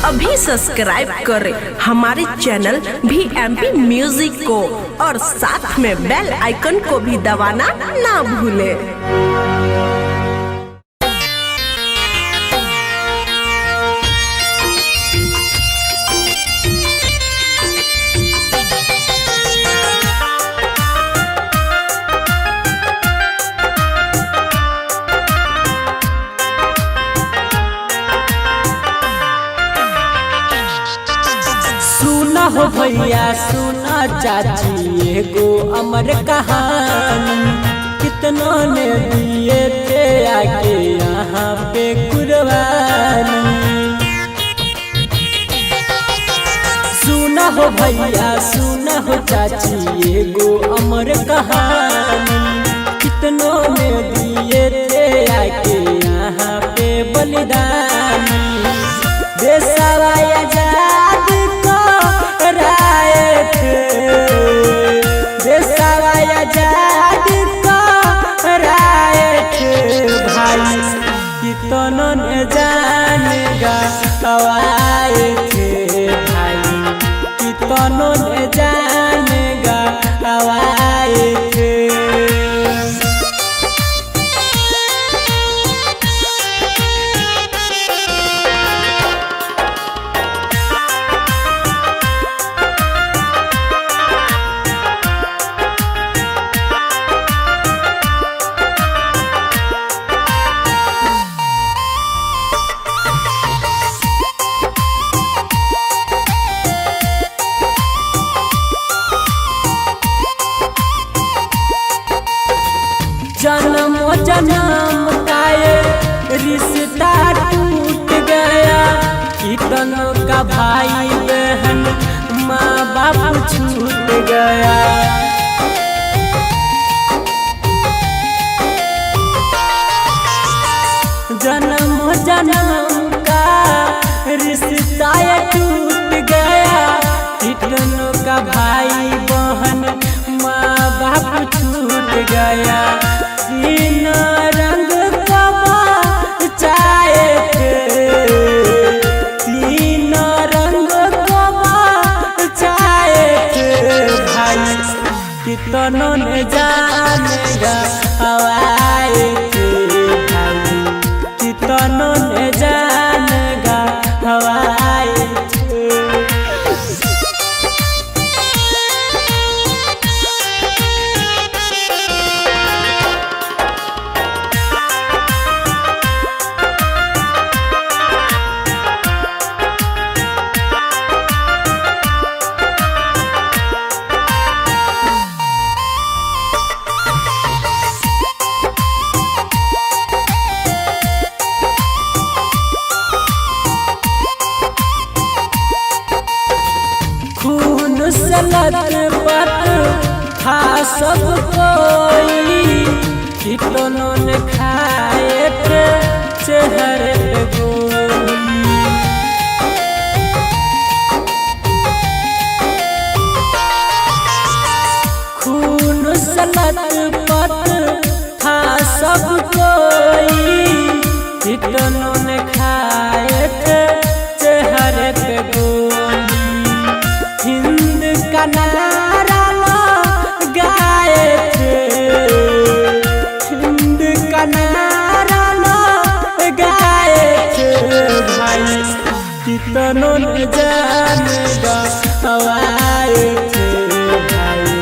अभी सब्सक्राइब करें हमारे चैनल VMP म्यूजिक को और साथ में बेल आइकन को भी दबाना ना भूलें। हो भैया सुना चाची एगो अमर कहानी, कितनों ने दिए थे आके यहाँ पे कुर्बानी। सुना हो भैया सुना हो चाची एगो अमर कहानी, कितनों ने दिए थे आके यहाँ पे बलिदानी। देशवा आजाद कराए थे, देशवा आजाद कराए थे भाई, कितनों ने जानेगा गवाए थे भाई, कितनों ने जानेगा गवाए थे। जन्म जन्म का ये रिश्ता टूट गया, कितनों का भाई बहन माँ बाप छूट गया। जन्म जन्म का रिश्ता टूट गया, कितनों का भाई बहन माँ बाप छूट गया। तीन रंग चाहे थे, तीन रंग चाहे थे भाई, कितनों ने जानेगा हवाए थे भाई, कितनों ने जानेगा हवाए थे। सलत पर था सब कोई, कितनों ने खाए थे चेहरे पे गोली। खून सलत पर था सब कोई, कितनों ने खाए थे चेहरे पे गोली। हिंद का नारा गाए थे, हिंद का नारा गाए थे भाई, कितनों ने जानेगा हवाए थे भाई,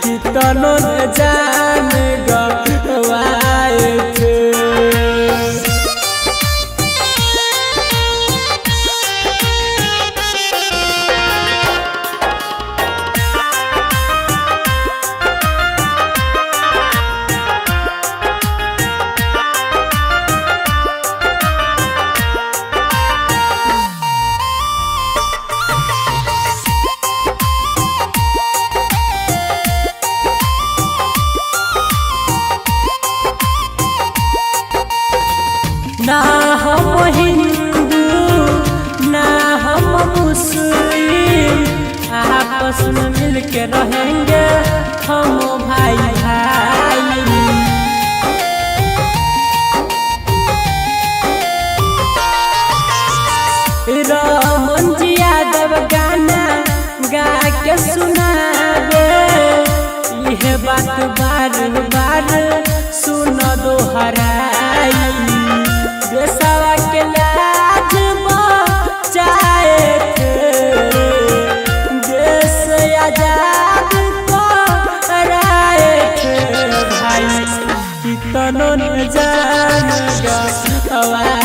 कितनों ने जानेगा हवाए थे। अब गाना गा के सुनाबे यह बात बार बार सुन दोहराई देशवा के लाज बचाए थे देश आजाद कराए थे भाई कितनों न जान गवाए